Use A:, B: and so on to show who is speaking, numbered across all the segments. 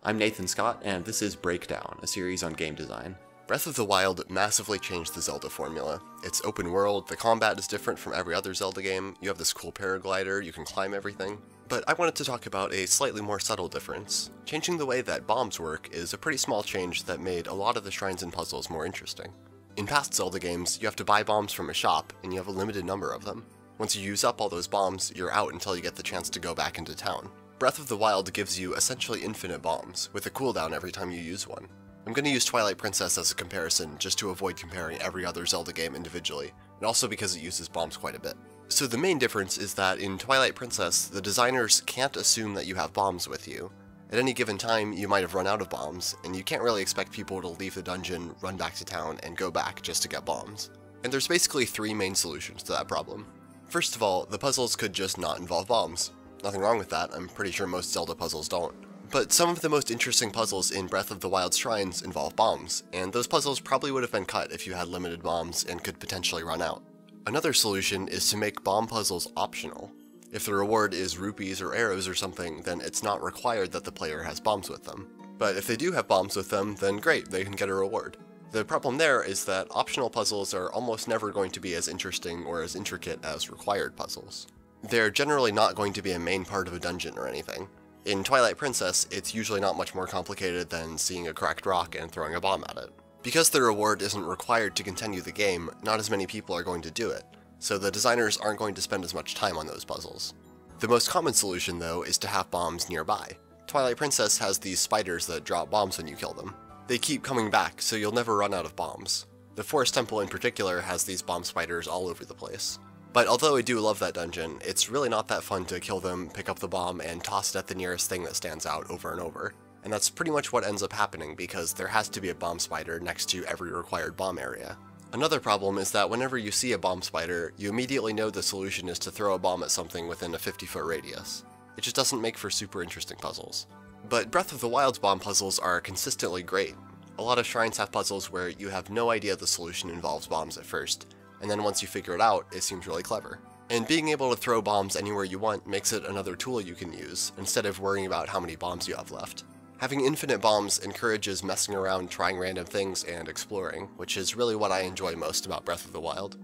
A: I'm Nathan Scott, and this is Breakdown, a series on game design.
B: Breath of the Wild massively changed the Zelda formula. It's open world, the combat is different from every other Zelda game, you have this cool paraglider, you can climb everything. But I wanted to talk about a slightly more subtle difference. Changing the way that bombs work is a pretty small change that made a lot of the shrines and puzzles more interesting. In past Zelda games, you have to buy bombs from a shop, and you have a limited number of them. Once you use up all those bombs, you're out until you get the chance to go back into town. Breath of the Wild gives you essentially infinite bombs, with a cooldown every time you use one. I'm going to use Twilight Princess as a comparison just to avoid comparing every other Zelda game individually, and also because it uses bombs quite a bit. So the main difference is that in Twilight Princess, the designers can't assume that you have bombs with you. At any given time, you might have run out of bombs, and you can't really expect people to leave the dungeon, run back to town, and go back just to get bombs. And there's basically three main solutions to that problem. First of all, the puzzles could just not involve bombs. Nothing wrong with that, I'm pretty sure most Zelda puzzles don't. But some of the most interesting puzzles in Breath of the Wild's shrines involve bombs, and those puzzles probably would have been cut if you had limited bombs and could potentially run out. Another solution is to make bomb puzzles optional. If the reward is rupees or arrows or something, then it's not required that the player has bombs with them. But if they do have bombs with them, then great, they can get a reward. The problem there is that optional puzzles are almost never going to be as interesting or as intricate as required puzzles. They're generally not going to be a main part of a dungeon or anything. In Twilight Princess, it's usually not much more complicated than seeing a cracked rock and throwing a bomb at it. Because the reward isn't required to continue the game, not as many people are going to do it, so the designers aren't going to spend as much time on those puzzles. The most common solution, though, is to have bombs nearby. Twilight Princess has these spiders that drop bombs when you kill them. They keep coming back, so you'll never run out of bombs. The Forest Temple in particular has these bomb spiders all over the place. But although I do love that dungeon, it's really not that fun to kill them, pick up the bomb, and toss it at the nearest thing that stands out over and over. And that's pretty much what ends up happening because there has to be a bomb spider next to every required bomb area. Another problem is that whenever you see a bomb spider, you immediately know the solution is to throw a bomb at something within a 50-foot radius. It just doesn't make for super interesting puzzles. But Breath of the Wild's bomb puzzles are consistently great. A lot of shrines have puzzles where you have no idea the solution involves bombs at first, and then once you figure it out, it seems really clever. And being able to throw bombs anywhere you want makes it another tool you can use, instead of worrying about how many bombs you have left. Having infinite bombs encourages messing around, trying random things, and exploring, which is really what I enjoy most about Breath of the Wild.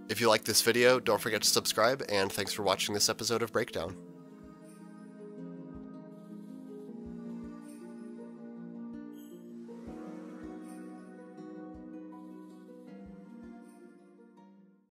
B: If you like this video, don't forget to subscribe, and thanks for watching this episode of Breakdown.